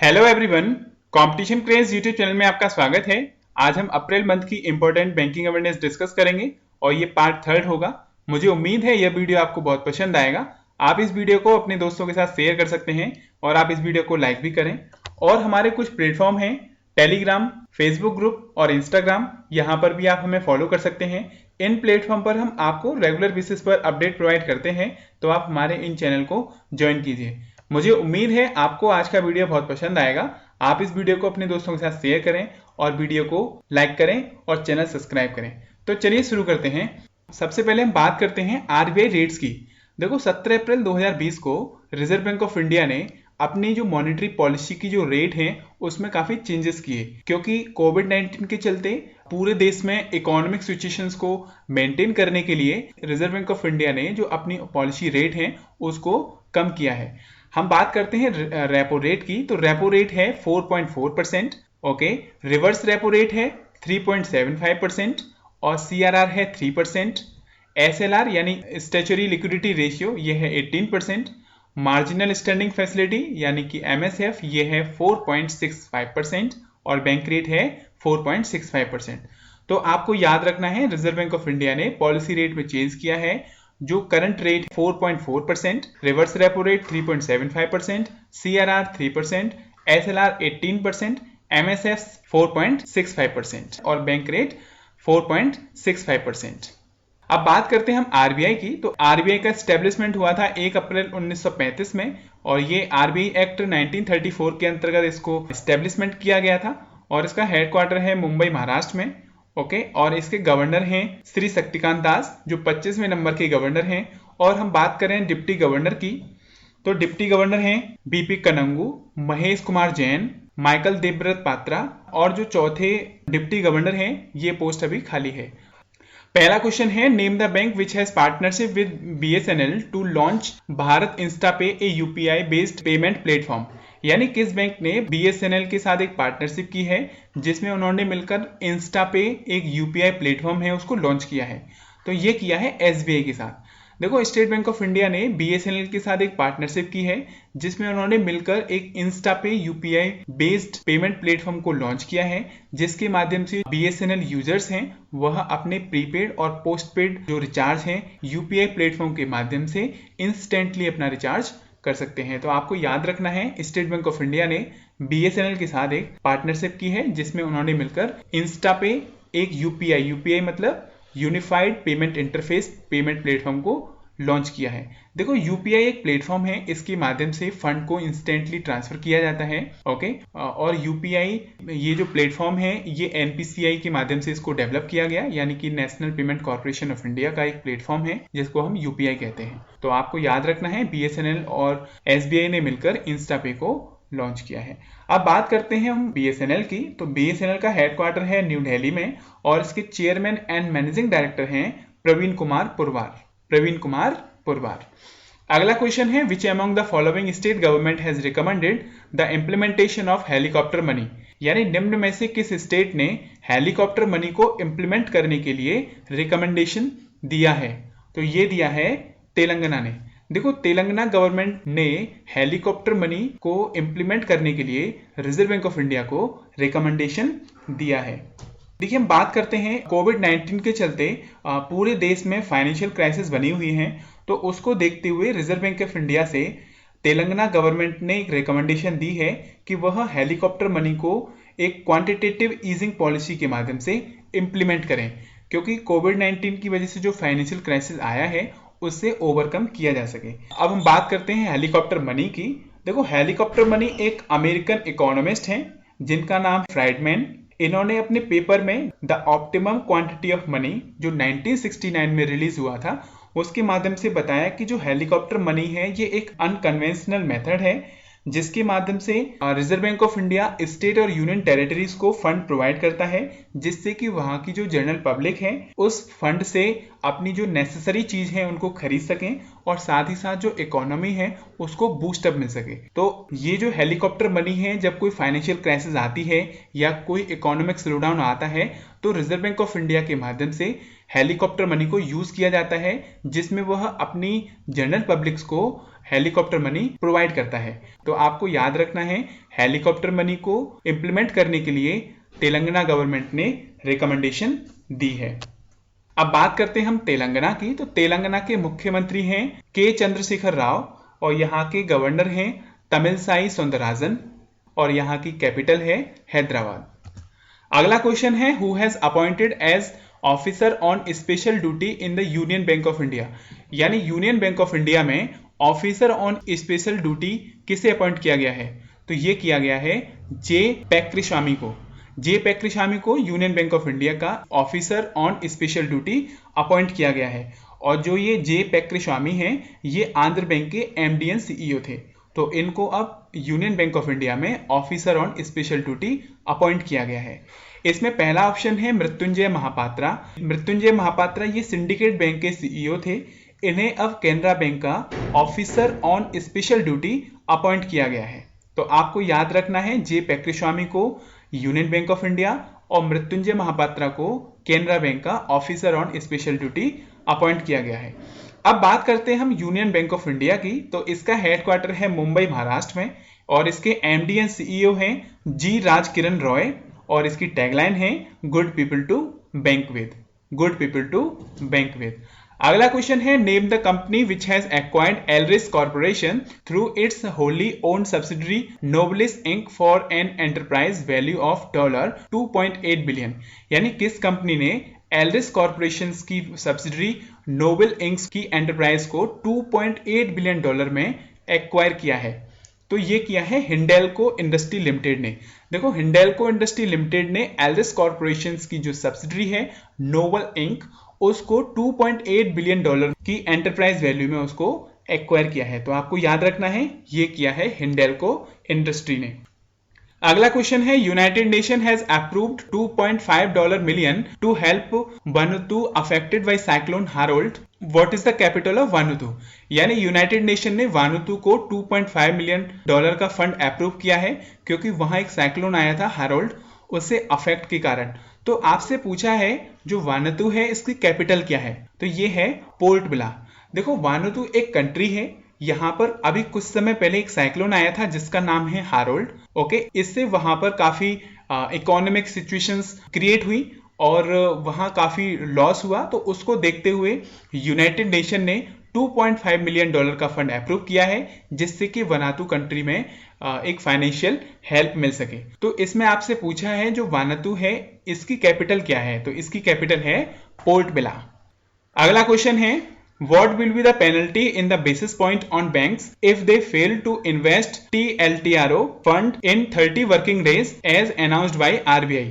Hello everyone, competition craze YouTube channel में आपका स्वागत है। आज हम अप्रैल मंथ की इंपॉर्टेंट बैंकिंग अवेयरनेस डिस्कस करेंगे और ये पार्ट 3 होगा। मुझे उम्मीद है यह वीडियो आपको बहुत पसंद आएगा। आप इस वीडियो को अपने दोस्तों के साथ शेयर कर सकते हैं और आप इस वीडियो को लाइक भी करें। और हमारे कुछ प्लेटफॉर्म हैं, टेलीग्राम, फेसबुक ग्रुप और इंस्टाग्राम, यहाँ पर भी आप हमें फॉलो कर सकते हैं। इन प्लेटफॉर्म पर हम आपको रेगुलर बेसिस पर अपडेट प्रोवाइड करते हैं, तो आप हमारे इन चैनल को ज्वाइन कीजिए। मुझे उम्मीद है आपको आज का वीडियो बहुत पसंद आएगा। आप इस वीडियो को अपने दोस्तों के साथ शेयर करें और वीडियो को लाइक करें और चैनल सब्सक्राइब करें। तो चलिए शुरू करते हैं। सबसे पहले हम बात करते हैं आरबीआई रेट्स की। देखो 17 अप्रैल 2020 को रिजर्व बैंक ऑफ इंडिया ने अपनी जो मॉनेटरी पॉलिसी की जो रेट है उसमें काफी चेंजेस किए, क्योंकि कोविड-19 के चलते पूरे देश में इकोनॉमिक सिचुएशंस को मेंटेन करने के लिए रिजर्व बैंक ऑफ इंडिया ने जो अपनी पॉलिसी रेट है उसको कम किया है। हम बात करते हैं रेपो रेट की। तो रेपो रेट है 4.4%, ओके। रिवर्स रेपो रेट है 3.75% और सीआरआर है 3%। एसएलआर यानी स्टैच्यूटरी लिक्विडिटी रेशियो ये है 18%। मार्जिनल स्टैंडिंग फैसिलिटी यानी कि एमएसएफ ये है 4.65% और बैंक रेट है 4.65%। तो आपको याद रखना है, रिजर्व बैंक ऑफ इंडिया ने पॉलिसी रेट में चेंज किया है। जो current rate 4.4%, reverse repo rate 3.75%, CRR 3%, SLR 18%, MSF 4.65% और बैंक रेट 4.65%। अब बात करते हैं हम आरबीआई की। तो आरबीआई का एस्टेब्लिशमेंट हुआ था 1 अप्रैल 1935 में और ये आरबीआई एक्ट 1934 के अंतर्गत इसको एस्टेब्लिशमेंट किया गया था और इसका हेडक्वार्टर है मुंबई, महाराष्ट्र में, ओके। और इसके गवर्नर हैं श्री शक्तिकांत दास, जो 25वें नंबर के गवर्नर हैं। और हम बात करें डिप्टी गवर्नर की, तो डिप्टी गवर्नर हैं बीपी कनंगू, महेश कुमार जैन, माइकल देवव्रत पात्रा और जो चौथे डिप्टी गवर्नर हैं ये पोस्ट अभी खाली है। पहला क्वेश्चन है, name the bank which has partnership with BSNL to launch Bharat InstaPay a UPI based payment platform. यानी किस बैंक ने बीएसएनएल के साथ एक पार्टनरशिप की है जिसमें उन्होंने मिलकर इंस्टापे एक यूपीआई प्लेटफॉर्म है उसको लॉन्च किया है। तो ये किया है एसबीआई के साथ। देखो स्टेट बैंक ऑफ इंडिया ने बीएसएनएल के साथ एक पार्टनरशिप की है जिसमें उन्होंने मिलकर एक इंस्टापे यूपीआई बेस्ड पेमेंट प्लेटफॉर्म को लॉन्च किया है, जिसके माध्यम से बीएसएनएल यूजर्स हैं वह अपने प्रीपेड और पोस्टपेड जो रिचार्ज हैं यूपीआई प्लेटफॉर्म के माध्यम से इंस्टेंटली अपना रिचार्ज कर सकते हैं। तो आपको याद रखना है, स्टेट बैंक ऑफ इंडिया ने बीएसएनएल के साथ एक पार्टनरशिप की है जिसमें उन्होंने मिलकर इंस्टापे एक यूपीआई मतलब unified payment interface payment platform को लॉन्च किया है। देखो यूपीआई एक प्लेटफॉर्म है, इसके माध्यम से फंड को इंस्टेंटली ट्रांसफर किया जाता है, ओके। और यूपीआई ये जो प्लेटफॉर्म है ये एनपीसीआई के माध्यम से इसको डेवलप किया गया, यानी कि national payment corporation of India का एक प्लेटफॉर्म है जिसको हम यूपीआई कहते हैं। तो आपको याद रखना है, बीएसएनएल और एसबीआई ने मिलकर इंस्टापे को लॉन्च किया है। अब बात करते हैं हम बीएसएनएल की। तो बीएसएनएल का हेडक्वार्टर है न्यू दिल्ली में और इसके चेयरमैन एंड मैनेजिंग डायरेक्टर हैं प्रवीण कुमार पुरवार। अगला क्वेश्चन है, which among the following state government has recommended the implementation of helicopter money. यानी निम्न में से किस स्टेट ने हेलीकॉप्टर मनी को इम्प्लीमेंट करने के लिए रिकमेंडेशन दिया है? तो ये दिया है तेलंगाना ने। देखो तेलंगाना गवर्नमेंट ने हेलीकॉप्टर मनी को इम्प्लीमेंट करने के लिए रिजर्व बैंक ऑफ इंडिया को रिकमेंडेशन दिया है। देखिए हम बात करते हैं, कोविड-19 के चलते पूरे देश में फाइनेंशियल क्राइसिस बनी हुई है, तो उसको देखते हुए रिजर्व बैंक ऑफ इंडिया से तेलंगाना गवर्नमेंट ने एक रिकमेंडेशन दी है कि वह हेलीकॉप्टर मनी को एक क्वांटिटेटिव ईजिंग पॉलिसी के माध्यम से इम्प्लीमेंट करें, क्योंकि कोविड-19 की वजह से जो फाइनेंशियल क्राइसिस आया है उससे ओवरकम किया जा सके। अब हम बात करते हैं हेलीकॉप्टर मनी की। देखो हेलीकॉप्टर मनी एक अमेरिकन इकोनॉमिस्ट हैं जिनका नाम फ्राइडमैन। इन्होंने अपने पेपर में the optimum quantity of money जो 1969 में रिलीज हुआ था उसके माध्यम से बताया कि जो हेलीकॉप्टर मनी है ये एक अनकन्वेंशनल मेथड है जिसके माध्यम से reserve Bank of India state और यूनियन टेरिटरीज को फंड प्रोवाइड करता है, जिससे कि वहां की जो जनरल पब्लिक है उस फंड से अपनी जो नेसेसरी चीज है उनको खरीद सकें और साथ ही साथ जो इकोनॉमी है उसको बूस्ट अप मिल सके। तो ये जो हेलीकॉप्टर मनी है, जब कोई फाइनेंशियल क्राइसिस आती है या कोई इकोनॉमिक स्लोडाउन आता है तो रिजर्व बैंक ऑफ इंडिया के माध्यम से हेलीकॉप्टर मनी को यूज किया जाता है, जिसमें वह अपनी जनरल पब्लिक्स को हेलीकॉप्टर मनी प्रोवाइड करता है। तो आपको याद रखना है, हेलीकॉप्टर मनी को इंप्लीमेंट करने के लिए तेलंगाना गवर्नमेंट ने रिकमेंडेशन दी है। अब बात करते हैं हम तेलंगाना की। तो तेलंगाना के मुख्यमंत्री हैं के चंद्रशेखर राव और यहाँ के गवर्नर हैं तमिलसाई सौंदरराजन और यहाँ की कैपिटल है हैदराबाद। अगला क्वेश्चन है, who has appointed as officer on special duty in the Union Bank of India. यानी यूनियन बैंक ऑफ इंडिया में ऑफिसर ऑन स्पेशल ड्यूटी किसे अपॉइंट किया गया है? तो ये किया गया है जे पेक्रिस्वामी को। जे पेक्रिस्वामी को यूनियन बैंक ऑफ इंडिया का officer on special duty appoint किया गया है। और जो ये जे पेक्रिस्वामी हैं, ये आंध्र बैंक के एमडी एंड सीईओ थे। तो इनको अब यूनियन बैंक ऑफ इंडिया में officer on special duty appoint किया गया है। इसमें पहला ऑप्शन है मृत्युंजय महापात्रा। मृत्युंजय महापात्रा ये सिंडिकेट बैंक के सीईओ थे। इन्हें अब केनरा बैंक का officer on special duty appoint किया गया है। तो आपको याद रखना है, जे पेक्रिस्वामी को यूनियन बैंक ऑफ इंडिया और मृत्युंजय महापात्रा को केनरा बैंक का officer on special duty appoint किया गया है। अब बात करते हैं हम यूनियन बैंक ऑफ इंडिया की। तो इसका हेडक्वार्टर है मुंबई महाराष्ट्र में और इसके एमडी एंड सीईओ हैं जी राज किरण रॉय और इसकी टैगलाइन है good people to bank with. Good people to bank with. अगला क्वेश्चन है, name the company which has acquired Aleris Corporation through its wholly owned subsidiary Novelis Inc for an enterprise value of $2.8 billion. यानी किस company ने Aleris Corporation की subsidiary Noble Inc's की enterprise को $2.8 billion में acquire किया है? तो ये किया है हिंडेल्को इंडस्ट्री लिमिटेड ने। देखो, हिंडेल्को इंडस्ट्री लिमिटेड ने एलरिस कॉर्पोरेशन की जो सब्सिडरी है नोबल इंक, उसको $2.8 बिलियन की एंटरप्राइज वैल्यू में उसको एक्वायर किया है। तो आपको याद रखना है, ये किया है हिंडेल्को इंडस्ट्री ने। अगला क्वेश्चन है, United Nation has approved $2.5 million to help Vanuatu affected by cyclone Harold. What is the capital of Vanuatu? यानी यूनाइटेड नेशन ने वानुतु को $2.5 मिलियन का फंड अप्रूव किया है क्योंकि वहां एक साइक्लोन आया था हारोल्ड, उससे अफेक्ट के कारण। तो आपसे पूछा है जो वानुतु है इसकी कैपिटल क्या है? तो ये है पोर्ट ब्ला। देखो, वानुतु एक कंट्री है। यहाँ पर अभी कुछ समय पहले एक साइक्लोन आया था जिसका नाम है हारोल्ड। ओके, इससे वहां पर काफी इकोनॉमिक सिचुएशंस क्रिएट हुई और वहां काफी लॉस हुआ। तो उसको देखते हुए यूनाइटेड नेशन ने $2.5 मिलियन का फंड अप्रूव किया है जिससे कि वानुतु कंट्री में एक फाइनेंशियल हेल्प मिल सके। तो इसमें आपसे पूछा है जो वानुतु है इसकी कैपिटल क्या है? तो इसकी कैपिटल है पोर्ट ब्ला। अगला क्वेश्चन है, what will be the penalty in the basis point on banks if they fail to invest TLTRO fund in 30 working days as announced by RBI?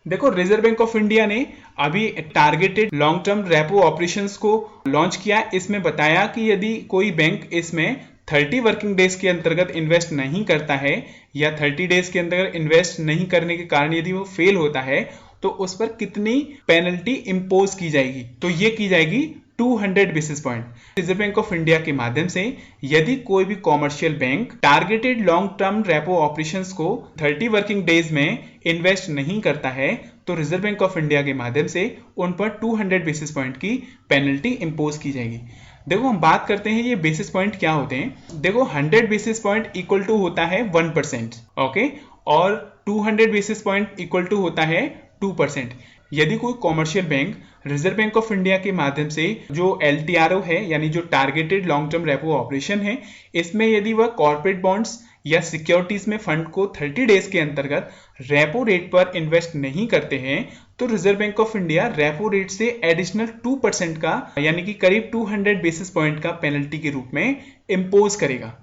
देखो, रिजर्व बैंक ऑफ इंडिया ने अभी targeted long term repo operations को launch किया। इसमें बताया कि यदि कोई बैंक इसमें 30 वर्किंग डेज के अंतर्गत इन्वेस्ट नहीं करता है या 30 डेज के अंतर्गत इन्वेस्ट नहीं करने के कारण यदि वो फेल होता है तो उस पर कितनी पेनल्टी इंपोज की जाएगी? तो ये की जाएगी 200 basis point. Reserve Bank of India के माध्यम से यदि कोई भी commercial bank targeted long term repo operations को 30 वर्किंग डेज में इन्वेस्ट नहीं करता है तो रिजर्व बैंक ऑफ इंडिया के माध्यम से उन पर 200 बेसिस पॉइंट की पेनल्टी इंपोज की जाएगी। देखो, हम बात करते हैं ये बेसिस पॉइंट क्या होते हैं। देखो, 100 बेसिस पॉइंट इक्वल टू होता है 1%, ओके, और 200 बेसिस पॉइंट इक्वल टू होता है 2%। यदि कोई commercial bank reserve Bank of India के माध्यम से जो LTRO है यानी जो targeted long term repo operation है, इसमें यदि वह कॉर्पोरेट बॉन्ड्स या सिक्योरिटीज में फंड को 30 डेज के अंतर्गत रेपो रेट पर इन्वेस्ट नहीं करते हैं तो reserve Bank of India repo rate से एडिशनल 2% का यानी कि करीब 200 बेसिस पॉइंट का पेनल्टी के रूप में इंपोज करेगा।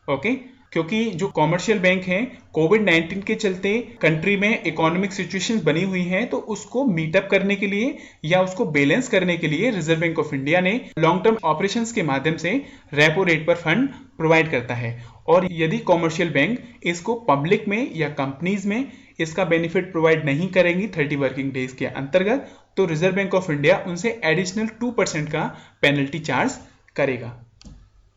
ओके, क्योंकि जो कॉमर्शियल बैंक हैं कोविड-19 के चलते कंट्री में इकोनॉमिक सिचुएशंस बनी हुई हैं, तो उसको मीटअप करने के लिए या उसको बैलेंस करने के लिए रिजर्व बैंक ऑफ इंडिया ने लॉन्ग टर्म ऑपरेशंस के माध्यम से रेपो रेट पर फंड प्रोवाइड करता है। और यदि कॉमर्शियल बैंक इसको पब्लिक में या कंपनीज में इसका बेनिफिट प्रोवाइड नहीं करेंगी 30 वर्किंग डेज के अंतर्गत तो रिजर्व बैंक ऑफ इंडिया उनसे एडिशनल 2% का पेनल्टी चार्ज करेगा।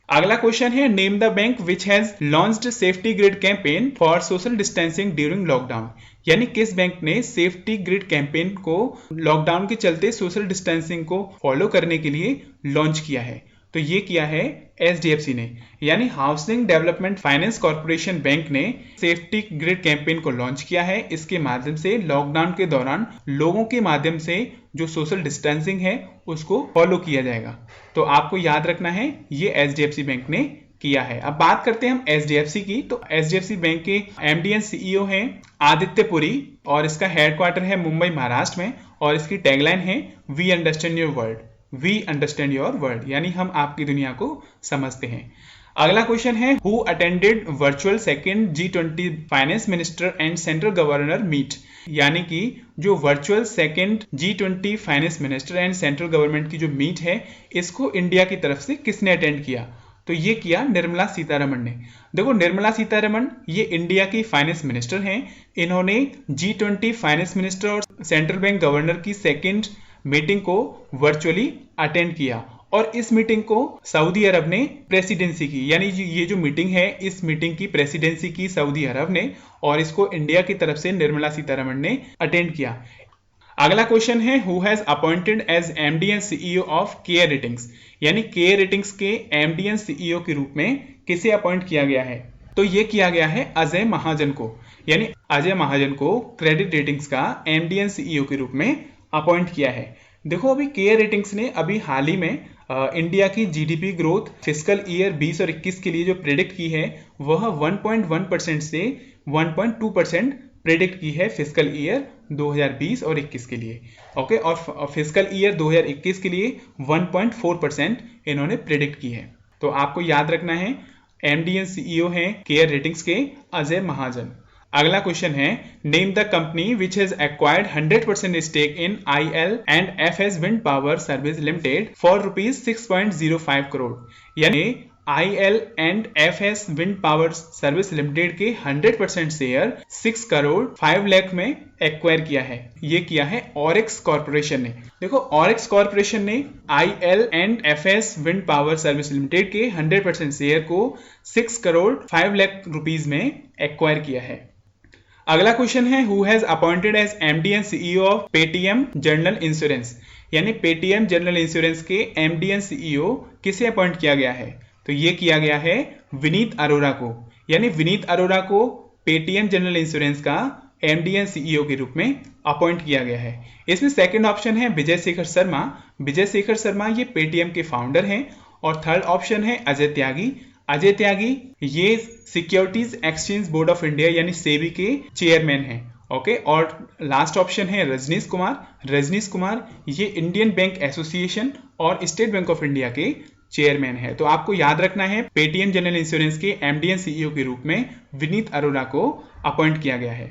अगला क्वेश्चन है, name the bank which has launched safety grid campaign for social distancing during lockdown. यानी किस बैंक ने सेफ्टी ग्रिड कैंपेन को लॉकडाउन के चलते सोशल डिस्टेंसिंग को फॉलो करने के लिए लॉन्च किया है? तो ये किया है HDFC ने, यानी housing development finance corporation bank ने सेफ्टी ग्रिड कैंपेन को लॉन्च किया है। इसके माध्यम से लॉकडाउन के दौरान लोगों के माध्यम से जो सोशल डिस्टेंसिंग है उसको फॉलो किया जाएगा। तो आपको याद रखना है ये HDFC बैंक ने किया है। अब बात करते हैं हम HDFC की। तो HDFC बैंक के MD एंड CEO हैं आदित्य पुरी और इसका हेडक्वार्टर है मुंबई महाराष्ट्र में और इसकी टैगलाइन है we understand your world, we understand your world, यानी हम आपकी दुनिया को समझते हैं। अगला क्वेश्चन है who attended virtual second G20 finance minister and central governor meet, यानी कि जो virtual second G20 finance minister and central government की जो मीट है इसको इंडिया की तरफ से किसने अटेंड किया? तो ये किया निर्मला सीतारमण ने। देखो निर्मला सीतारमण ये इंडिया की फाइनेंस मिनिस्टर हैं। इन्होंने G20 फाइनेंस मिनिस्टर और सेंट्रल बैंक गवर्नर की सेकंड मीटिंग को वर्चुअली अटेंड किया और इस मीटिंग को सऊदी अरब ने प्रेसिडेंसी की, यानी ये जो मीटिंग है इस मीटिंग की प्रेसिडेंसी की सऊदी अरब ने और इसको इंडिया की तरफ से निर्मला सीतारमण ने अटेंड किया। अगला क्वेश्चन है who has appointed as MD and CEO of care ratings, यानी केयर रेटिंग्स के MD एंड CEO के रूप में किसे अपॉइंट किया गया है? तो ये किया गया है अजय महाजन को, यानी अजय महाजन को क्रेडिट रेटिंग्स का MD एंड CEO के रूप में अपॉइंट किया है। देखो अभी केयर रेटिंग्स ने अभी हाल ही में इंडिया की GDP ग्रोथ फिस्कल ईयर 20 और 21 के लिए जो प्रेडिक्ट की है वह 1.1% से 1.2% प्रेडिक्ट की है फिस्कल ईयर 2020 और 21 के लिए। ओके, और फिस्कल ईयर 2021 के लिए 1.4% इन्होंने प्रेडिक्ट की है। तो आपको याद रखना है MD एंड CEO हैं केयर रेटिंग्स के अजय महाजन। अगला क्वेश्चन है name the company which has acquired 100% stake in IL and FS wind power service limited for ₹6.05 crore, यानी IL and FS wind power service limited के 100% शेयर 6 करोड़ 5 लाख में एक्वायर किया है। ये किया है ऑरिक्स कॉर्पोरेशन ने। देखो ऑरिक्स कॉर्पोरेशन ने IL and FS wind power service limited के 100% शेयर को 6 करोड़ 5 लाख रुपीस में एक्वायर किया है। अगला क्वेश्चन है who has appointed as MD and CEO of Paytm general insurance, यानी पेटीएम जनरल इंश्योरेंस के MD एंड CEO किसे अपॉइंट किया गया है? तो ये किया गया है विनीत अरोरा को, यानी विनीत अरोरा को पेटीएम जनरल इंश्योरेंस का MD एंड CEO के रूप में अपॉइंट किया गया है। इसमें सेकंड ऑप्शन है विजय शेखर शर्मा। विजय शेखर शर्मा ये पेटीएम के फाउंडर हैं और थर्ड ऑप्शन है अजय त्यागी। अजय त्यागी ये securities exchange board of India यानी सेबी के चेयरमैन हैं। ओके, और लास्ट ऑप्शन है रजनीश कुमार। रजनीश कुमार ये इंडियन बैंक एसोसिएशन और स्टेट बैंक ऑफ इंडिया के चेयरमैन है। तो आपको याद रखना है पेटीएम जनरल इंश्योरेंस के MD एंड CEO के रूप में विनीत अरोरा को अपॉइंट किया गया है।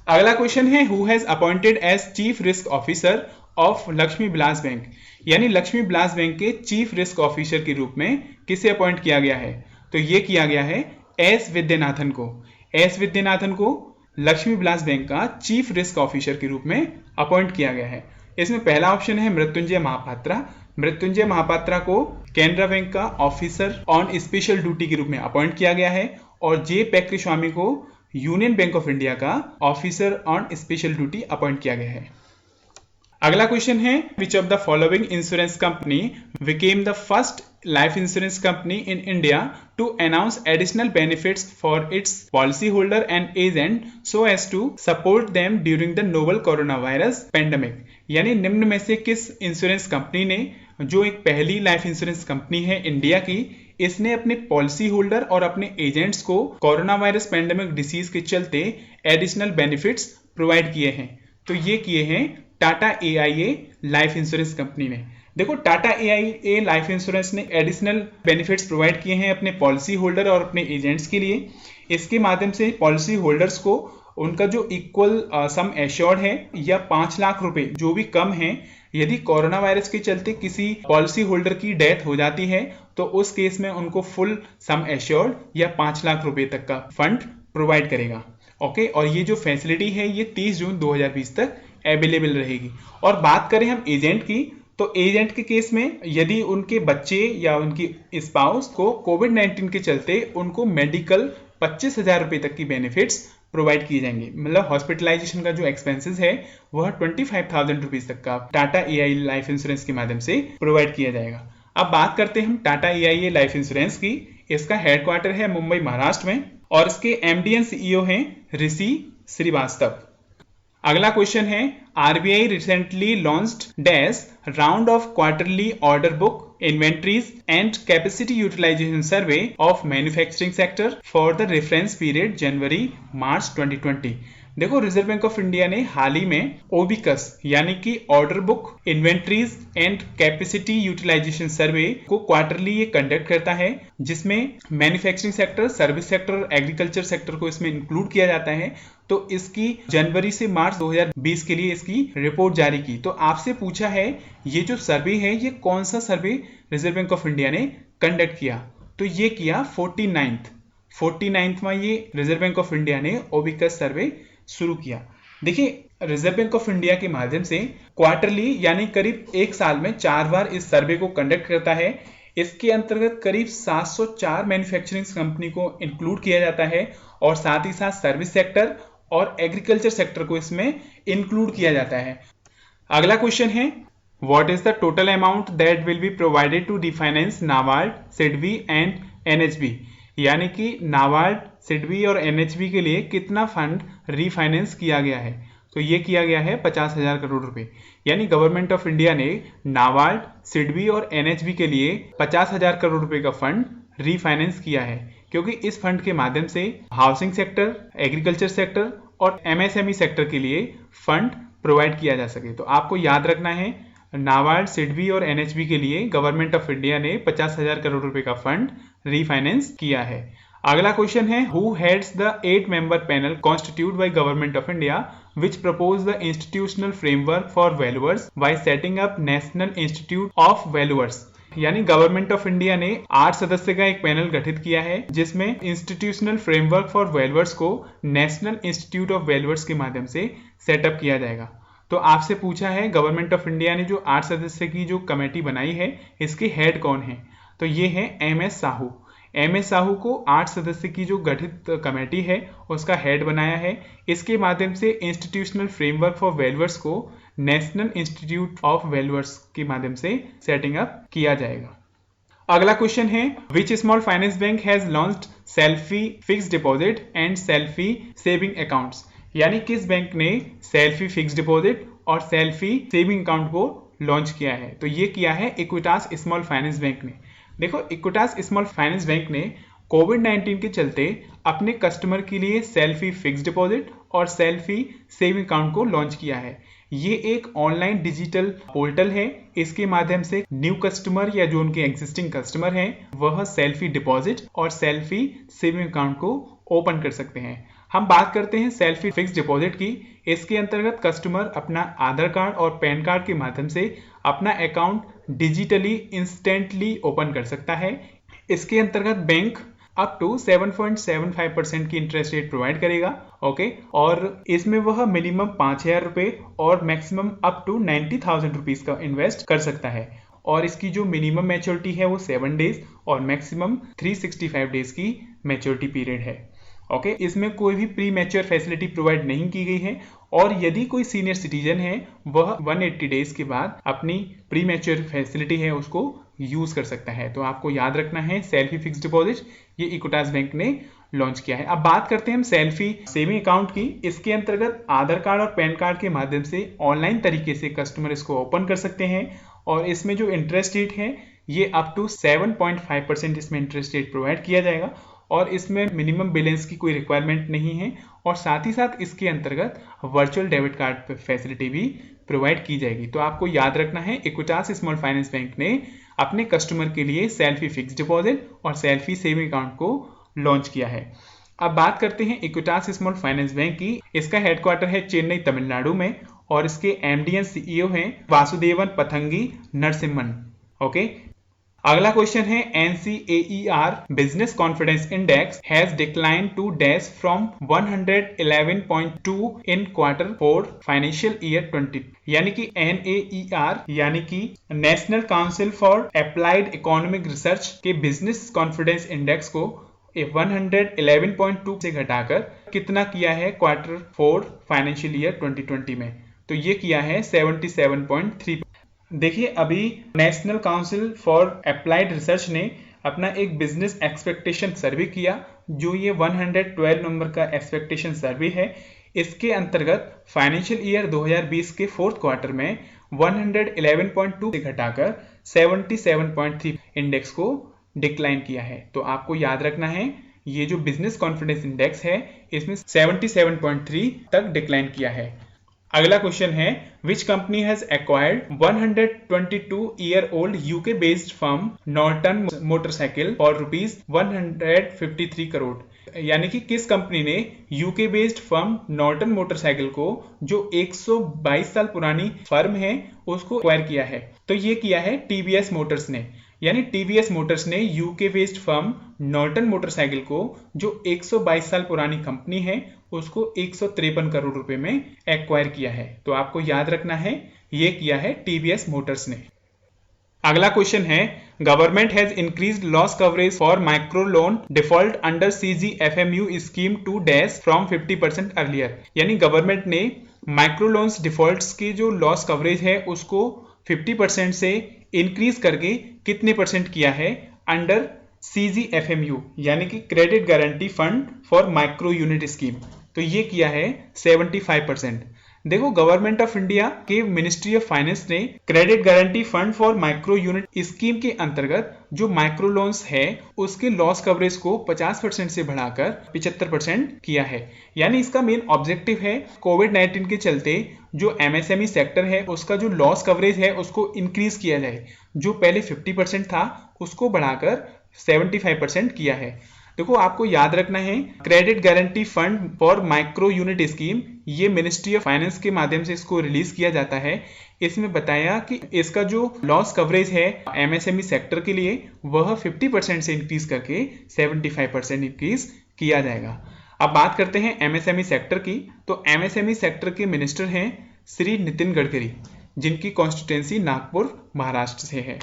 अगला क्वेश्चन है who has appointed as chief risk officer of Lakshmi Vilas bank, यानी लक्ष्मी विलास बैंक के चीफ रिस्क ऑफिसर के रूप में किसे अपॉइंट किया गया है? तो ये किया गया है S विद्यानाथन को। S विद्यानाथन को लक्ष्मी विलास बैंक का चीफ रिस्क ऑफिसर के रूप में अपॉइंट किया गया है। इसमें पहला ऑप्शन है मृत्युंजय महापात्रा। मृत्युंजय महापात्रा को कैनरा बैंक का ऑफिसर ऑन स्पेशल ड्यूटी के रूप में अपॉइंट किया गया है और J पेक्रिस्वामी को यूनियन बैंक ऑफ इंडिया का officer on special duty appoint किया गया है। अगला क्वेश्चन है which of the following insurance company became the first life insurance company in India to announce additional benefits for its policy holder and agent so as to support them during the novel corona virus pandemic, यानी निम्न में से किस insurance company ने, जो एक पहली life insurance company है इंडिया की, इसने अपने पॉलिसी होल्डर और अपने एजेंट्स को कोरोना वायरस पेंडेमिक डिसीज के चलते एडिशनल बेनिफिट्स प्रोवाइड किए हैं? तो ये किए हैं Tata AIA life insurance company ने। देखो टाटा AIA लाइफ इंश्योरेंस ने एडिशनल बेनिफिट्स प्रोवाइड किए हैं अपने पॉलिसी होल्डर और अपने एजेंट्स के लिए। इसके माध्यम से पॉलिसी होल्डर्स को उनका जो इक्वल सम एश्योर्ड है या 5 लाख रुपए जो भी कम है, यदि कोरोना वायरस के चलते किसी पॉलिसी होल्डर की डेथ हो जाती है तो उस केस में उनको फुल सम एश्योर्ड या 5 लाख रुपए तक का फंड प्रोवाइड करेगा। ओके, और ये जो फैसिलिटी है ये 30 जून 2020 तक अवेलेबल रहेगी। और बात करें हम एजेंट की, तो एजेंट के केस में यदि उनके बच्चे या उनकी स्पाउस को कोविड-19 के चलते उनको मेडिकल 25,000 रुपए तक की बेनिफिट्स प्रोवाइड किए जाएंगे, मतलब हॉस्पिटलाइजेशन का जो एक्सपेंसेस है वह 25,000 रुपीज तक का टाटा AIA लाइफ इंश्योरेंस के माध्यम से प्रोवाइड किया जाएगा। अब बात करते हैं हम टाटा EIA लाइफ इंश्योरेंस की। इसका हेडक्वार्टर है मुंबई महाराष्ट्र में और इसके MD एंड CEO हैं ऋषि श्रीवास्तव। अगला क्वेश्चन है RBI recently launched dash round of quarterly order book inventories and capacity utilisation survey of manufacturing sector for the reference period January March 2020। देखो, रिजर्व बैंक ऑफ इंडिया ने हाल ही में OBICUS यानी कि order book inventories and capacity utilisation survey को quarterly ये conduct करता है, जिसमें मैन्युफैक्चरिंग सेक्टर, सर्विस सेक्टर और एग्रीकल्चर सेक्टर को इसमें इंक्लूड किया जाता है। तो इसकी जनवरी से मार्च 2020 के लिए इसकी रिपोर्ट जारी की। तो आपसे पूछा है ये जो सर्वे है ये कौन सा सर्वे रिजर्व बैंक ऑफ इंडिया ने कंडक्ट किया, तो ये किया 49वां ये रिजर्व बैंक ऑफ इंडिया ने ओबिकस सर्वे शुरू किया। देखिए, रिजर्व बैंक ऑफ इंडिया के माध्यम से क्वार्टरली यानी करीब एक साल में 4 बार इस सर्वे को कंडक्ट करता है। इसके अंतर्गत करीब 704 मैन्युफैक्चरिंग कंपनी को इंक्लूड किया जाता है और साथ ही साथ सर्विस सेक्टर और एग्रीकल्चर सेक्टर को इसमें इंक्लूड किया जाता है। अगला क्वेश्चन है what is the total amount that will be provided to refinance NABARD, SIDBI and NHB, यानी कि नाबार्ड, सिडबी और NHB के लिए कितना फंड रीफाइनेंस किया गया है। तो ये किया गया है 50,000 करोड़ रुपए, यानी गवर्नमेंट ऑफ इंडिया ने नाबार्ड, सिडबी और NHB के लिए 50,000 करोड़ रुपए का फंड रीफाइनेंस किया है, क्योंकि इस फंड के माध्यम से हाउसिंग सेक्टर, एग्रीकल्चर सेक्टर और MSME सेक्टर के लिए फंड प्रोवाइड किया जा सके। तो आपको याद रखना है नाबार्ड, सिडबी और NHB के लिए गवर्नमेंट ऑफ इंडिया ने 50,000 करोड़ रुपए का फंड रीफाइनेंस किया है। अगला क्वेश्चन है who heads the 8-member panel constitute by government of India which propose the institutional framework for valuers bye setting up national institute of valuers, यानी गवर्नमेंट ऑफ इंडिया ने 8 सदस्य का एक पैनल गठित किया है जिसमें इंस्टीट्यूशनल फ्रेमवर्क फॉर वैल्यूअर्स को नेशनल इंस्टीट्यूट ऑफ वैल्यूअर्स के माध्यम से सेटअप किया जाएगा। तो आपसे पूछा है गवर्नमेंट ऑफ इंडिया ने जो 8 सदस्य की जो कमेटी बनाई है इसके हेड कौन है, तो ये है MS साहू। MS साहू को 8 सदस्य की जो गठित कमेटी है उसका हेड बनाया है। इसके माध्यम से इंस्टीट्यूशनल फ्रेमवर्क फॉर वैल्यूअर्स को नेशनल इंस्टीट्यूट ऑफ वैल्यूअर्स के माध्यम से सेटिंग अप किया जाएगा। अगला क्वेश्चन है which small finance bank has launched selfie fixed deposit and selfie saving accounts, यानी किस बैंक ने सेल्फी फिक्स्ड डिपॉजिट और सेल्फी सेविंग अकाउंट को लॉन्च किया है। तो ये किया है इक्विटास स्मॉल फाइनेंस बैंक ने। देखो, इक्विटास स्मॉल फाइनेंस बैंक ने कोविड-19 के चलते अपने कस्टमर के लिए सेल्फी फिक्स्ड डिपॉजिट और सेल्फी सेविंग अकाउंट को लॉन्च किया है। ये एक ऑनलाइन डिजिटल पोर्टल है। इसके माध्यम से न्यू कस्टमर या जो उनके एग्जिस्टिंग कस्टमर हैं वह सेल्फी डिपॉजिट और सेल्फी सेविंग अकाउंट को ओपन कर सकते हैं। हम बात करते हैं सेल्फी फिक्स्ड डिपॉजिट की। इसके अंतर्गत कस्टमर अपना आधार कार्ड और पैन कार्ड के माध्यम से अपना अकाउंट डिजिटली इंस्टेंटली ओपन कर सकता है। इसके अंतर्गत बैंक अप टू 7.75% की इंटरेस्ट रेट प्रोवाइड करेगा। ओके, और इसमें वह मिनिमम 5,000 रुपए और मैक्सिमम अप टू 90,000 रुपीज का इन्वेस्ट कर सकता है। और इसकी जो मिनिमम मैच्योरिटी है वो 7 डेज और मैक्सिमम 365 डेज की मैच्योरिटी पीरियड है। ओके, इसमें कोई भी प्री मैच्योर फैसिलिटी प्रोवाइड नहीं की गई है और यदि कोई सीनियर सिटीजन है वह 180 डेज के बाद अपनी प्री मैच्योर फैसिलिटी है उसको यूज कर सकता है। तो आपको याद रखना है सेल्फी फिक्स्ड डिपॉजिट ये इक्विटास बैंक ने लॉन्च किया है। अब बात करते हैं हम सेल्फी सेविंग अकाउंट की। इसके अंतर्गत आधार कार्ड और पैन कार्ड के माध्यम से ऑनलाइन तरीके से कस्टमर इसको ओपन कर सकते हैं और इसमें जो इंटरेस्ट रेट है ये अप टू 7.5% इसमें इंटरेस्ट रेट प्रोवाइड किया जाएगा और इसमें मिनिमम बैलेंस की कोई रिक्वायरमेंट नहीं है और साथ ही साथ इसके अंतर्गत वर्चुअल डेबिट कार्ड फैसिलिटी भी प्रोवाइड की जाएगी। तो आपको याद रखना है इक्विटास स्मॉल फाइनेंस बैंक ने अपने कस्टमर के लिए सेल्फी फिक्स्ड डिपॉजिट और सेल्फी सेविंग अकाउंट को लॉन्च किया है। अब बात करते हैं इक्विटास स्मॉल फाइनेंस बैंक की। इसका हेडक्वार्टर है चेन्नई तमिलनाडु में और इसके MD एंड CEO हैं वासुदेवन पथंगी नरसिम्हन। ओके, अगला क्वेश्चन है NCAER business confidence index has decline to dash from 111.2 in Q4 financial year 20, यानी कि NAER यानी कि national council for applied economic research के बिजनेस कॉन्फिडेंस इंडेक्स को 111.2 से घटाकर कितना किया है Q4 फाइनेंशियल ईयर 2020 में। तो ये किया है 77.3। देखिए, अभी national council for applied research ने अपना एक बिजनेस एक्सपेक्टेशन सर्वे किया, जो ये 112 नंबर का एक्सपेक्टेशन सर्वे है। इसके अंतर्गत फाइनेंशियल ईयर 2020 के फोर्थ क्वार्टर में 111.2 से घटाकर 77.3 इंडेक्स को डिक्लाइन किया है। तो आपको याद रखना है, ये जो बिजनेस कॉन्फिडेंस इंडेक्स है इसमें 77.3 तक डिक्लाइन किया है। अगला क्वेश्चन है, which company has acquired 122-year-old UK based firm Norton motorcycle for ₹153 crore. यानी कि किस कंपनी ने UK based firm Norton motorcycle को, जो 122 साल पुरानी फर्म है, उसको एक्वायर किया है? तो ये किया है टीवीएस मोटर्स ने। यानी टीवीएस मोटर्स ने UK based firm Norton motorcycle को, जो 122 साल पुरानी कंपनी है, उसको 153 करोड़ रुपए में एक्वायर किया है। तो आपको याद रखना है, ये किया है टीवीएस मोटर्स ने। अगला क्वेश्चन है, government has increased loss coverage for micro loan default under CGFMU scheme to dash from 50% earlier. यानी गवर्नमेंट ने माइक्रो लोन्स डिफॉल्ट्स की जो लॉस कवरेज है उसको 50% से इंक्रीज करके कितने परसेंट किया है अंडर CGFMU, यानी कि credit guarantee fund for micro unit scheme. तो ये किया है 75%। देखो, गवर्नमेंट ऑफ इंडिया के मिनिस्ट्री ऑफ फाइनेंस ने credit guarantee fund for micro unit scheme के अंतर्गत जो माइक्रो लोन्स है उसके लॉस कवरेज को 50% से बढ़ाकर 75% किया है। यानी इसका मेन ऑब्जेक्टिव है कोविड-19 के चलते जो MSME सेक्टर है उसका जो लॉस कवरेज है उसको इंक्रीज किया जाए। जो पहले 50% था उसको बढ़ाकर 75% किया है। देखो, आपको याद रखना है, credit guarantee fund for micro unit scheme ये मिनिस्ट्री ऑफ फाइनेंस के माध्यम से इसको रिलीज किया जाता है। इसमें बताया कि इसका जो लॉस कवरेज है MSME सेक्टर के लिए वह 50% से इंक्रीज करके 75% इंक्रीज किया जाएगा। अब बात करते हैं MSME सेक्टर की। तो MSME सेक्टर के मिनिस्टर हैं श्री नितिन गडकरी, जिनकी कॉन्स्टिट्यूएंसी नागपुर महाराष्ट्र से है।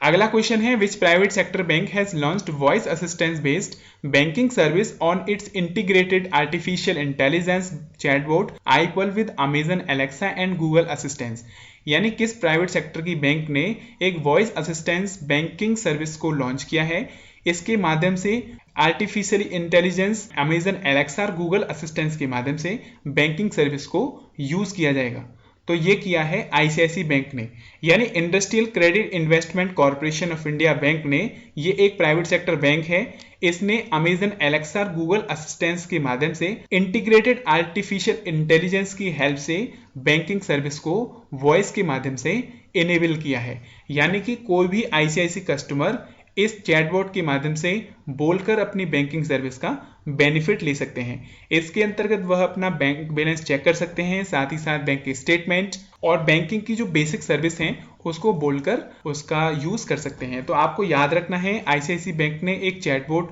अगला क्वेश्चन है, which private sector bank has launched voice assistance based banking service on its integrated artificial intelligence chatbot AI with Amazon Alexa and Google assistance. यानी किस प्राइवेट सेक्टर की बैंक ने एक वॉइस असिस्टेंस बैंकिंग सर्विस को launch किया है? इसके माध्यम से आर्टिफिशियल इंटेलिजेंस अमेजन एलेक्सा और गूगल असिस्टेंस के माध्यम से बैंकिंग सर्विस को यूज किया जाएगा। तो ये किया है ICICI बैंक ने। यानी industrial credit investment corporation of India bank ने, ये एक प्राइवेट सेक्टर बैंक है, इसने अमेजन एलेक्सा और गूगल असिस्टेंस के माध्यम से इंटीग्रेटेड आर्टिफिशियल इंटेलिजेंस की हेल्प से बैंकिंग सर्विस को वॉइस के माध्यम से इनेबल किया है। यानी कि कोई भी ICICI कस्टमर इस चैटबॉट के माध्यम से बोलकर अपनी बैंकिंग सर्विस का बेनिफिट ले सकते हैं। इसके अंतर्गत वह अपना बैंक बैलेंस चेक कर सकते हैं, साथ ही साथ बैंक स्टेटमेंट और बैंकिंग की जो बेसिक सर्विस हैं उसको बोलकर उसका यूज कर सकते हैं। तो आपको याद रखना है, ICICI बैंक ने एक चैटबॉट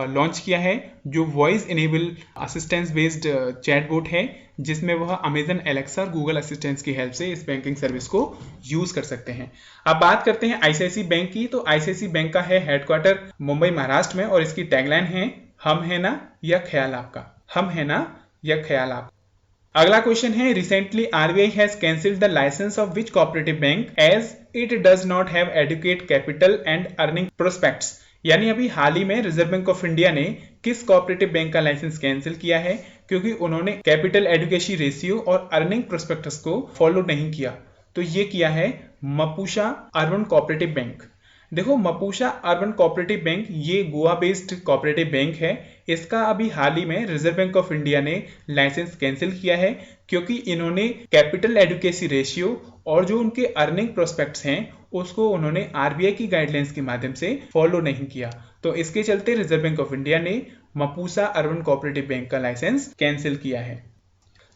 लॉन्च किया है जो voice enable assistance based chatbot है, जिसमें वह अमेजन एलेक्सा और गूगल असिस्टेंस की हेल्प से इस बैंकिंग सर्विस को यूज कर सकते हैं। अब बात करते हैं ICICI बैंक की। तो ICICI बैंक का है हेडक्वार्टर मुंबई महाराष्ट्र में और इसकी टैगलाइन है, हम है ना या ख्याल आपका। हम है ना या ख्याल आपका। अगला क्वेश्चन है, recently RBI has cancelled the licence of which cooperative bank as it does not have adequate capital and earning prospects. यानी अभी हाल ही में रिजर्व बैंक ऑफ इंडिया ने किस कोऑपरेटिव बैंक का लाइसेंस कैंसिल किया है? क्योंकि उन्होंने कैपिटल एडुकेसी रेशियो और अर्निंग प्रोस्पेक्टस को फॉलो नहीं किया। तो ये किया है मपूसा अर्बन कोऑपरेटिव बैंक। देखो, मपूसा अर्बन कोऑपरेटिव बैंक ये गोवा बेस्ड कोऑपरेटिव बैंक है। इसका अभी हाल ही में रिजर्व बैंक ऑफ इंडिया ने लाइसेंस कैंसिल किया है, क्योंकि इन्होंने कैपिटल एडुकेसी रेशियो और जो उनके अर्निंग प्रोस्पेक्ट्स हैं उसको उन्होंने RBI की गाइडलाइंस के माध्यम से फॉलो नहीं किया। तो इसके चलते रिजर्व बैंक ऑफ इंडिया ने मपूसा अर्बन कोऑपरेटिव बैंक का लाइसेंस कैंसिल किया है।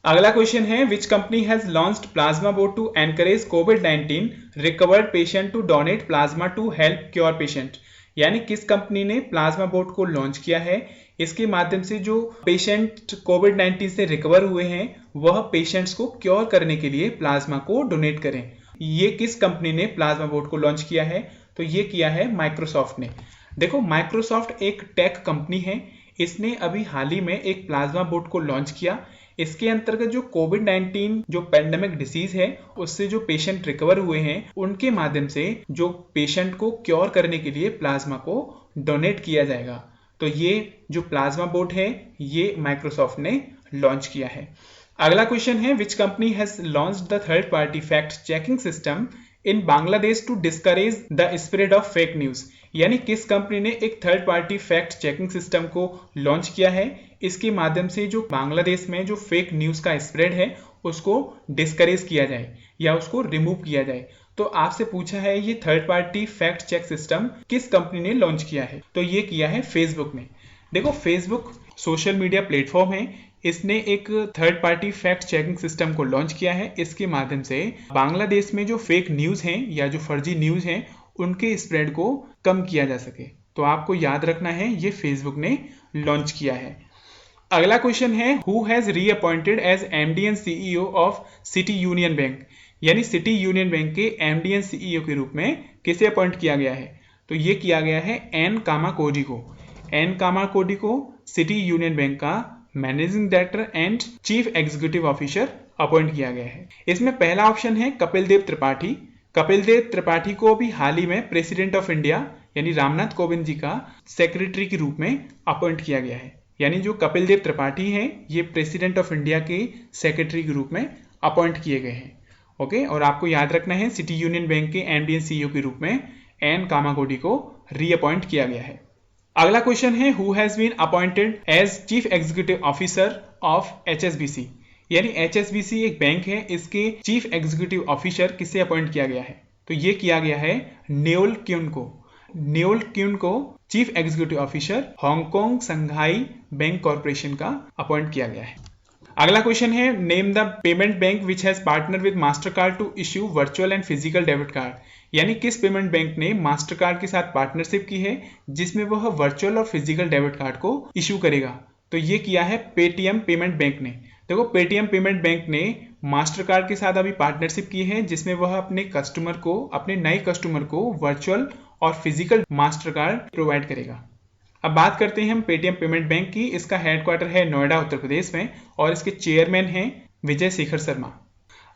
अगला क्वेश्चन है, which company has launched plasma bot to encourage कोविड-19 recovered patient to donate plasma to help cure patient. यानी किस कंपनी ने प्लाज्मा बोट को लॉन्च किया है? इसके माध्यम से जो पेशेंट कोविड-19 से रिकवर हुए हैं वह पेशेंट्स को क्योर करने के लिए प्लाज्मा को डोनेट करें। ये किस कंपनी ने प्लाज्मा बोट को लॉन्च किया है? तो ये किया है माइक्रोसॉफ्ट ने। देखो, माइक्रोसॉफ्ट एक टेक कंपनी है। इसने अभी हाल ही में एक प्लाज्मा बोट को लॉन्च किया। इसके अंतर्गत जो कोविड-19 जो पेंडेमिक डिसीज है उससे जो पेशेंट रिकवर हुए हैं उनके माध्यम से जो पेशेंट को क्योर करने के लिए प्लाज्मा को डोनेट किया जाएगा। तो ये जो प्लाज्मा बोट है ये माइक्रोसॉफ्ट ने लॉन्च किया है। अगला क्वेश्चन है which company has launched the third party fact checking system in Bangladesh to discourage the spread of fake news. यानी किस कंपनी ने एक third party fact checking system को लॉन्च किया है, इसके माध्यम से जो बांग्लादेश में जो फेक न्यूज का स्प्रेड है उसको डिस्करेज किया जाए या उसको रिमूव किया जाए। तो आपसे पूछा है ये third party fact check system किस कंपनी ने लॉन्च किया है, तो ये किया है फेसबुक ने। देखो फेसबुक सोशल मीडिया प्लेटफॉर्म है, इसने एक third party fact checking system को लॉन्च किया है। इसके माध्यम से बांग्लादेश में जो फेक न्यूज हैं या जो फर्जी न्यूज हैं उनके स्प्रेड को कम किया जा सके। तो आपको याद रखना है ये फेसबुक ने लॉन्च किया है। अगला क्वेश्चन है who has reappointed as MD and CEO of city union bank. यानी सिटी यूनियन बैंक के एमडी एंड सीईओ के रूप में किसे अपॉइंट किया गया है, तो ये किया गया है एन कामाकोडी को। एन कामाकोडी को सिटी यूनियन बैंक का managing director and chief executive officer appoint किया गया है। इसमें पहला ऑप्शन है कपिल देव त्रिपाठी। कपिल देव त्रिपाठी को भी हाल ही में प्रेसिडेंट ऑफ इंडिया यानी रामनाथ कोविंद जी का सेक्रेटरी के रूप में अपॉइंट किया गया है। यानी जो कपिल देव त्रिपाठी हैं ये प्रेसिडेंट ऑफ इंडिया के सेक्रेटरी के रूप में अपॉइंट किए गए हैं। ओके, और आपको याद रखना है सिटी यूनियन बैंक के एमडी एंड सीईओ के रूप में एन कामाकोडी को रीअपॉइंट किया गया है। अगला क्वेश्चन है who has been appointed as chief executive officer of HSBC. यानी एचएसबीसी एक बैंक है, इसके चीफ एग्जीक्यूटिव ऑफिसर किसे अपॉइंट किया गया है, तो ये किया गया है न्योल क्यून को। न्योल क्यून को chief executive officer Hong Kong Shanghai bank corporation का अपॉइंट किया गया है। अगला क्वेश्चन है name the payment bank which has partner with Mastercard to issue virtual and physical debit card. यानी किस पेमेंट बैंक ने मास्टरकार्ड के साथ पार्टनरशिप की है जिसमें वह वर्चुअल और फिजिकल डेबिट कार्ड को इश्यू करेगा, तो ये किया है पेटीएम पेमेंट बैंक ने। देखो पेटीएम पेमेंट बैंक ने मास्टरकार्ड के साथ अभी पार्टनरशिप की है जिसमें वह अपने नए कस्टमर को वर्चुअल और फिजिकल मास्टरकार्ड प्रोवाइड करेगा। अब बात करते हैं हम पेटीएम पेमेंट बैंक की। इसका हेडक्वार्टर है नोएडा उत्तर प्रदेश में और इसके चेयरमैन हैं विजय शेखर शर्मा।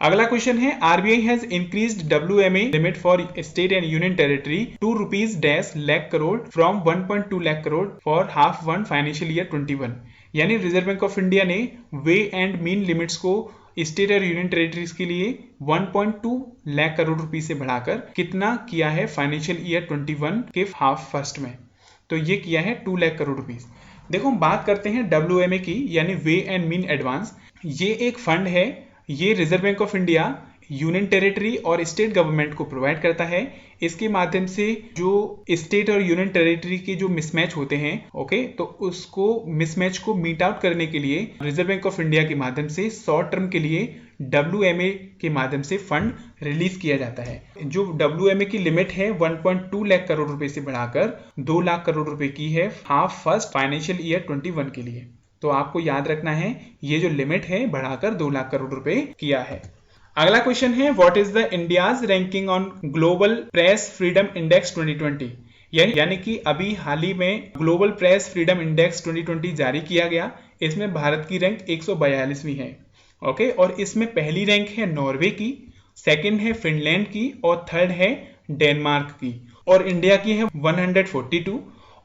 अगला क्वेश्चन है RBI has increased WMA limit for state and union territory to ₹1 lakh crore from 1.2 lakh crore for half one financial year 21। यानी रिजर्व बैंक ऑफ इंडिया ने वे एंड मीन लिमिट्स को स्टेट और यूनियन टेरिटरीज के लिए 1.2 लाख करोड़ रुपए से बढ़ाकर कितना किया है फाइनेंशियल ईयर 21 के हाफ फर्स्ट में, तो ये किया है 2 लाख करोड़ रुपीस। देखो हम बात करते हैं डब्ल्यूएमए की यानी वे एंड मीन एडवांस। ये एक फंड है, ये reserve Bank of India union territory और स्टेट गवर्नमेंट को प्रोवाइड करता है। इसके माध्यम से जो स्टेट और यूनियन टेरिटरी के जो मिसमैच होते हैं ओके, तो उसको मिसमैच को मीट आउट करने के लिए रिजर्व बैंक ऑफ इंडिया के माध्यम से शॉर्ट टर्म के लिए डब्ल्यूएमए के माध्यम से फंड रिलीज किया जाता है। जो डब्ल्यूएमए की लिमिट है 1.2 लाख करोड़ रुपए से बढ़ाकर 2 लाख करोड़ रुपए की है हाफ फर्स्ट फाइनेंशियल ईयर 21 के लिए। तो आपको याद रखना है ये जो लिमिट है बढ़ाकर 2 लाख करोड़ रुपए किया है। अगला क्वेश्चन है what is the India's ranking on global press freedom index 2020। यानी कि अभी हाल ही में ग्लोबल प्रेस फ्रीडम इंडेक्स 2020 जारी किया गया। इसमें भारत की रैंक 142वीं है ओके, और इसमें पहली रैंक है नॉर्वे की, सेकंड है फिनलैंड की और थर्ड है डेनमार्क की, और इंडिया की है 142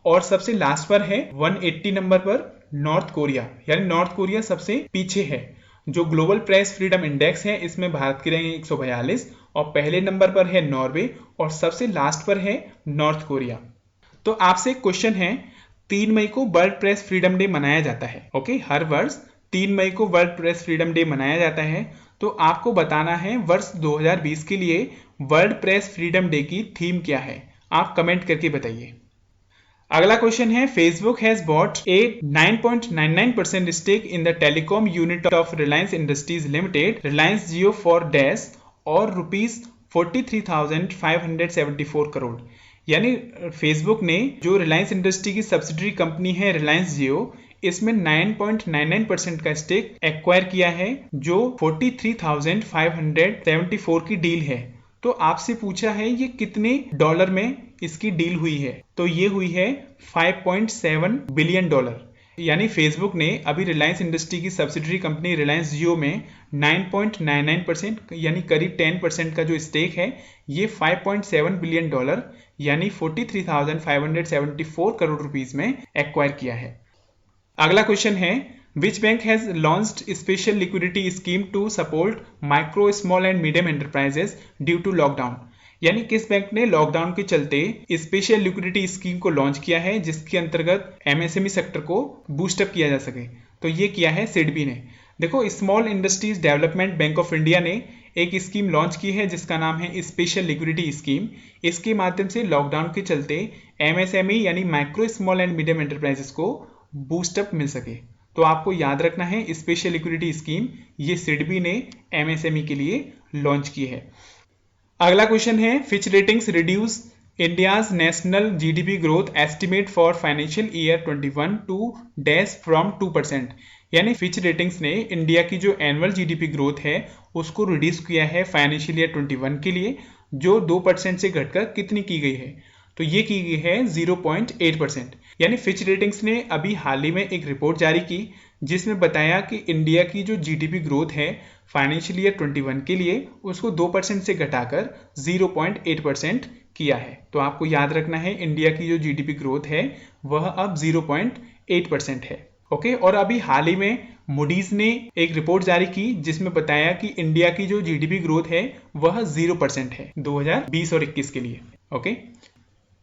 और सबसे लास्ट पर है 180 नंबर पर नॉर्थ कोरिया। यानी नॉर्थ कोरिया सबसे पीछे है। जो ग्लोबल प्रेस फ्रीडम इंडेक्स है इसमें भारत की रैंक 142 और पहले नंबर पर है नॉर्वे और सबसे लास्ट पर है नॉर्थ कोरिया। तो आपसे क्वेश्चन है 3 मई को वर्ल्ड प्रेस फ्रीडम डे मनाया जाता है ओके, हर वर्ष 3 मई को वर्ल्ड प्रेस फ्रीडम डे मनाया जाता है। तो आपको बताना है वर्ष 2020 के लिए वर्ल्ड प्रेस फ्रीडम डे की थीम क्या है, आप कमेंट करके बताइए। अगला क्वेश्चन है Facebook has bought a 9.99% stake in the telecom unit of Reliance Industries limited Reliance Jio for dash और ₹43,574 करोड़। यानी फेसबुक ने जो रिलायंस इंडस्ट्री की सब्सिडरी कंपनी है रिलायंस जियो, इसमें 9.99% का स्टेक एक्वायर किया है जो 43,574 की डील है। तो आपसे पूछा है ये कितने डॉलर में इसकी डील हुई है, तो ये हुई है $5.7 बिलियन। यानी फेसबुक ने अभी रिलायंस इंडस्ट्री की सब्सिडरी कंपनी रिलायंस जियो में 9.99% यानी करीब 10% का जो स्टेक है ये $5.7 बिलियन यानी 43,574 करोड़ रुपीस में एक्वायर किया है। अगला क्वेश्चन है, which bank has launched special liquidity scheme to support micro small and medium enterprises due to lockdown. यानी किस बैंक ने लॉकडाउन के चलते स्पेशल लिक्विडिटी स्कीम को लॉन्च किया है जिसके अंतर्गत एमएसएमई सेक्टर को बूस्टअप किया जा सके। तो ये किया है सिडबी ने। देखो, small industries development bank of India ने एक स्कीम लॉन्च की है जिसका नाम है स्पेशल लिक्विडिटी स्कीम। इसके माध्यम से लॉकडाउन के चलते एमएसएमई यानी micro small and medium enterprises को बूस्टअप मिल सके। तो आपको याद रखना है स्पेशल लिक्विडिटी स्कीम ये सिडबी ने एमएसएमई के लिए लॉन्च की है। अगला क्वेश्चन है, Fitch ratings reduce India's national GDP growth estimate for financial year 21 to dash from 2%। यानी फिच रेटिंग्स ने इंडिया की जो एनुअल जीडीपी ग्रोथ है उसको रिड्यूस किया है फाइनेंशियल ईयर 21 के लिए, जो 2% से घटकर कितनी की गई है? तो ये की गई है 0.8%। यानी फिच रेटिंग्स ने अभी हाल ही में एक रिपोर्ट जारी की जिसमें बताया कि इंडिया की जो जीडीपी ग्रोथ है फाइनेंशियल ईयर 21 के लिए उसको 2% से घटाकर 0.8% किया है। तो आपको याद रखना है इंडिया की जो जीडीपी ग्रोथ है वह अब 0.8% है। ओके, और अभी हाल ही में मूडीज ने एक रिपोर्ट जारी की जिसमें बताया कि इंडिया की जो जीडीपी ग्रोथ है वह 0% है 2020 और 21 के लिए। ओके,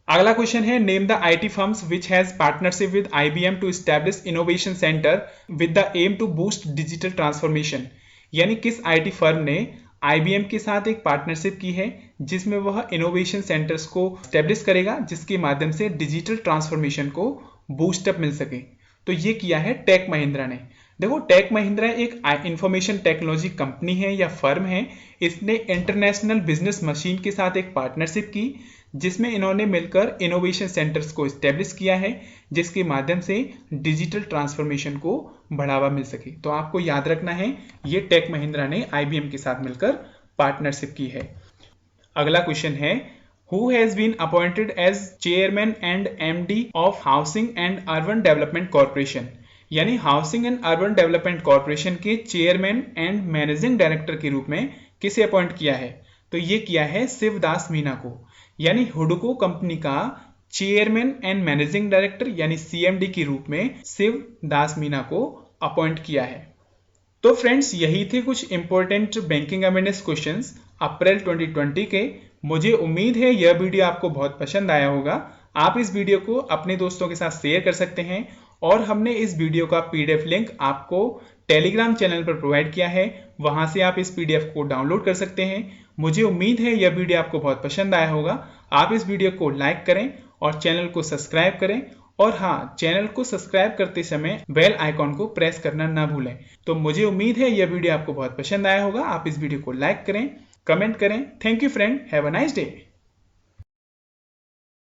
अगला क्वेश्चन है, name the IT firms which has partnership with IBM to establish innovation centre with the M to boost digital transformation. यानी किस आईटी फर्म ने आईबीएम के साथ एक पार्टनरशिप की है जिसमें वह इनोवेशन सेंटर्स को एस्टैब्लिश करेगा जिसके माध्यम से डिजिटल ट्रांसफॉर्मेशन को बूस्टअप मिल सके। तो ये किया है टेक महिंद्रा ने। देखो, टेक महिंद्रा एक इंफॉर्मेशन टेक्नोलॉजी कंपनी है या फर्म है। इसने इंटरनेशनल बिजनेस मशीन के साथ एक पार्टनरशिप की जिसमें इन्होंने मिलकर इनोवेशन सेंटर्स को एस्टेब्लिश किया है जिसके माध्यम से डिजिटल ट्रांसफॉर्मेशन को बढ़ावा मिल सके। तो आपको याद रखना है ये टेक महिंद्रा ने आईबीएम के साथ मिलकर पार्टनरशिप की है। अगला क्वेश्चन है, who has been appointed as chairman and MD of housing and urban development corporation. यानी housing and urban development corporation के चेयरमैन एंड मैनेजिंग डायरेक्टर के रूप में किसे अपॉइंट किया है? तो ये किया है शिवदास मीना को। यानी हुडको कंपनी का चेयरमैन एंड मैनेजिंग डायरेक्टर यानी सीएमडी के रूप में शिवदास मीना को अपॉइंट किया है। तो फ्रेंड्स, यही थे कुछ इंपॉर्टेंट बैंकिंग अवेयरनेस क्वेश्चंस अप्रैल 2020 के। मुझे उम्मीद है यह वीडियो आपको बहुत पसंद आया होगा। आप इस वीडियो को अपने दोस्तों के साथ शेयर कर सकते हैं और हमने इस वीडियो का पीडीएफ लिंक आपको टेलीग्राम चैनल पर प्रोवाइड किया है, वहां से आप इस पीडीएफ को डाउनलोड कर सकते हैं। मुझे उम्मीद है यह वीडियो आपको बहुत पसंद आया होगा। आप इस वीडियो को लाइक करें और चैनल को सब्सक्राइब करें, और हाँ, चैनल को सब्सक्राइब करते समय बेल आइकॉन को प्रेस करना ना भूलें। तो मुझे उम्मीद है यह वीडियो आपको बहुत पसंद आया होगा। आप इस वीडियो को लाइक करें, कमेंट करें। Thank you friend, have a nice day.